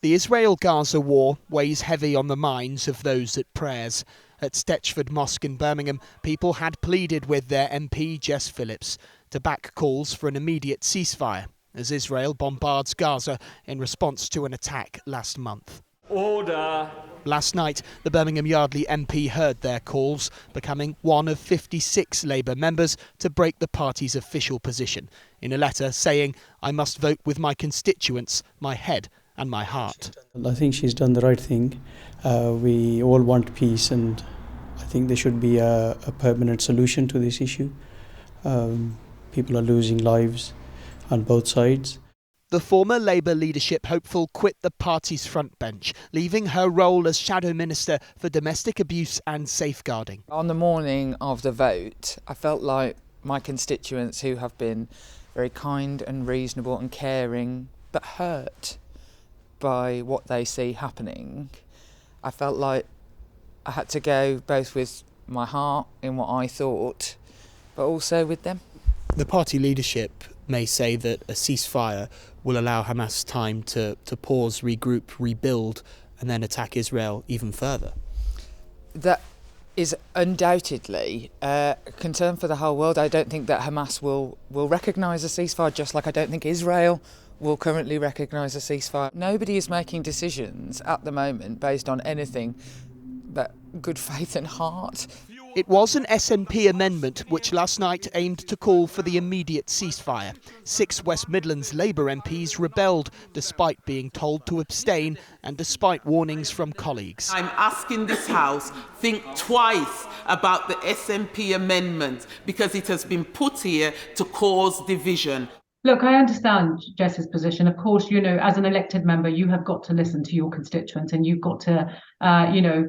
The Israel-Gaza war weighs heavy on the minds of those at prayers. At Stechford Mosque in Birmingham, people had pleaded with their MP Jess Phillips to back calls for an immediate ceasefire as Israel bombards Gaza in response to an attack last month. Order. Last night, the Birmingham Yardley MP heard their calls, becoming one of 56 Labour members to break the party's official position, in a letter saying, "I must vote with my constituents, my head and my heart." I think she's done the right thing. We all want peace, and I think there should be a permanent solution to this issue. People are losing lives on both sides. The former Labour leadership hopeful quit the party's front bench, leaving her role as Shadow Minister for Domestic Abuse and Safeguarding. On the morning of the vote, I felt like my constituents, who have been very kind and reasonable and caring, but hurt by what they see happening, I felt like I had to go both with my heart in what I thought, but also with them. The party leadership may say that a ceasefire will allow Hamas time to pause, regroup, rebuild, and then attack Israel even further. That is undoubtedly a concern for the whole world. I don't think that Hamas will recognise a ceasefire, just like I don't think Israel will currently recognise a ceasefire. Nobody is making decisions at the moment based on anything but good faith and heart. It was an SNP amendment which last night aimed to call for the immediate ceasefire. 6 West Midlands Labour MPs rebelled despite being told to abstain and despite warnings from colleagues. I'm asking this House, think twice about the SNP amendment because it has been put here to cause division. Look, I understand Jess's position. Of course, as an elected member, you have got to listen to your constituents and you've got to,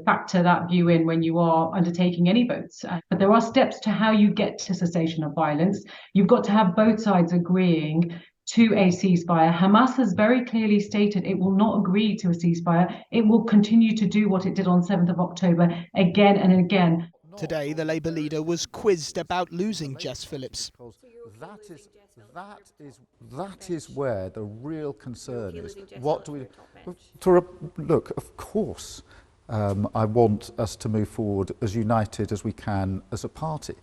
factor that view in when you are undertaking any votes. But there are steps to how you get to cessation of violence. You've got to have both sides agreeing to a ceasefire. Hamas has very clearly stated it will not agree to a ceasefire. It will continue to do what it did on 7th of October again and again. Today, the Labour leader was quizzed about losing Jess Phillips. That is where the real concern is. What do we look? Of course, I want us to move forward as united as we can as a party,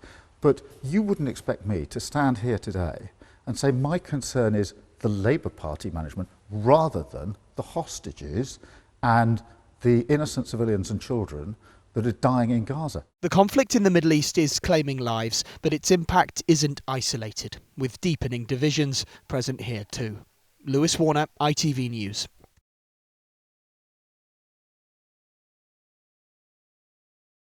but you wouldn't expect me to stand here today and say my concern is the Labour Party management rather than the hostages and the innocent civilians and children that are dying in Gaza. The conflict in the Middle East is claiming lives, but its impact isn't isolated, with deepening divisions present here too. Lewis Warner, ITV News.